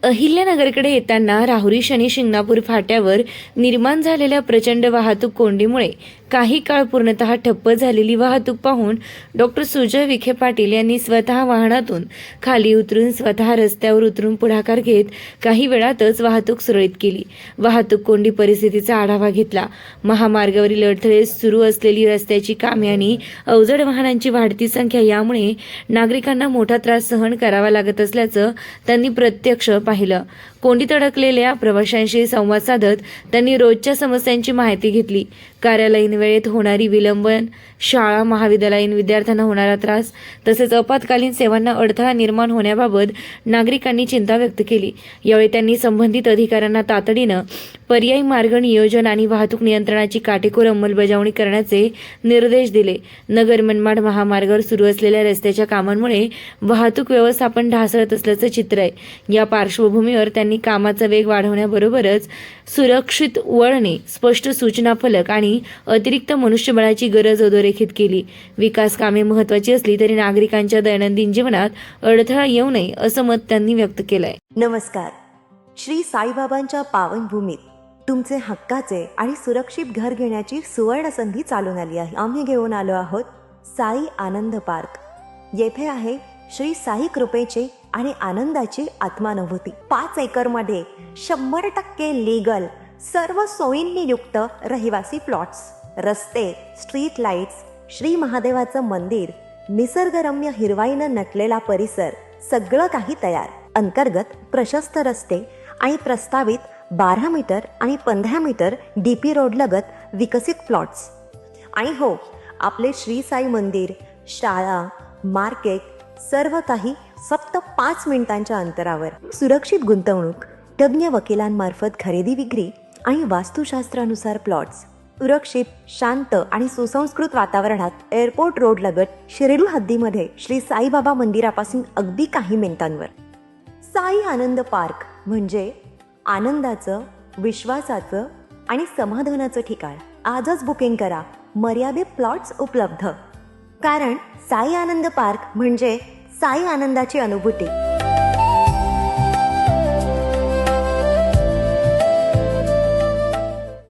अहिल्यानगरकडे येताना राहुरी शनी शिंगणापूर फाट्यावर निर्माण झालेल्या प्रचंड वाहतूक कोंडीमुळे काही काळ पूर्णतः ठप्प झालेली वाहतूक पाहून डॉक्टर सुजय विखे पाटील यांनी स्वतः वाहनातून खाली उतरून स्वतः रस्त्यावर उतरून पुढाकार घेत काही वेळातच वाहतूक सुरळीत केली. वाहतूक कोंडी परिस्थितीचा आढावा घेतला. महामार्गावरील अडथळे, सुरू असलेली रस्त्याची कामे आणि अवजड वाहनांची वाढती संख्या यामुळे नागरिकांना मोठा त्रास सहन करावा लागत असल्याचं त्यांनी प्रत्यक्ष पाहिलं. कोंडीत अडकलेल्या प्रवाशांशी संवाद साधत त्यांनी रोजच्या समस्यांची माहिती घेतली. कार्यालयीन वेळेत होणारी विलंबन, शाळा महाविद्यालयीन विद्यार्थ्यांना होणारा त्रास तसेच आपत्कालीन सेवांना अडथळा निर्माण होण्याबाबत नागरिकांनी चिंता व्यक्त केली. यावेळी त्यांनी संबंधित अधिकाऱ्यांना तातडीनं पर्यायी मार्ग नियोजन आणि वाहतूक नियंत्रणाची काटेकोर अंमलबजावणी करण्याचे निर्देश दिले. नगर मनमाड महामार्गावर सुरू असलेल्या रस्त्याच्या कामांमुळे वाहतूक व्यवस्थापन ढासळत असल्याचं चित्र आहे. या पार्श्वभूमीवर त्यांनी कामाचा वेग वाढवण्याबरोबरच सुरक्षित वळणे, स्पष्ट सूचना फलक आणि अतिरिक्त मनुष्यबळाची गरज अधोरेखित केली. विकास कामे महत्त्वाची असली तरी नागरिकांच्या दैनंदिन जीवनात अडथळा येऊ नये असं मत त्यांनी व्यक्त केलंय. नमस्कार. श्री साईबाबांच्या पावनभूमीत तुमचे हक्काचे आणि सुरक्षित घर घेण्याची सुवर्ण संधी चालून आली आहे. आम्ही घेऊन आलो आहोत साई आनंद पार्क. येथे आहे श्री साई कृपेचे आणि आनंदाची आत्मानुभूती. 5 एकरमध्ये 100% लीगल, सर्व सोयींनी युक्त रहिवासी प्लॉट्स, रस्ते, स्ट्रीट लाईट्स, श्री महादेवाचं मंदिर, निसर्गरम्य हिरवाईनं नटलेला परिसर, सगळं काही तयार. अंतर्गत प्रशस्त रस्ते आणि प्रस्तावित 12 मीटर आणि 15 मीटर DP रोड लगत विकसित प्लॉट्स. आणि हो, आपले श्री साई मंदिर, शाळा, मार्केट, सर्व काही फक्त 5 मिनिटांच्या अंतरावर. सुरक्षित गुंतवणूक, तज्ज्ञ वकिलांमार्फत खरेदी विक्री आणि वास्तुशास्त्रानुसार प्लॉट्स. सुरक्षित, शांत आणि सुसंस्कृत वातावरणात एअरपोर्ट रोड लगत शिर्डी हद्दीमध्ये श्री साईबाबा मंदिरापासून अगदी काही मिनिटांवर. साई आनंद पार्क म्हणजे आनंदाचं, विश्वासाचं आणि समाधानाचं ठिकाण. आजच बुकिंग करा. मर्यादित प्लॉट्स उपलब्ध. कारण साई आनंद पार्क म्हणजे साई आनंदाची अनुभूती.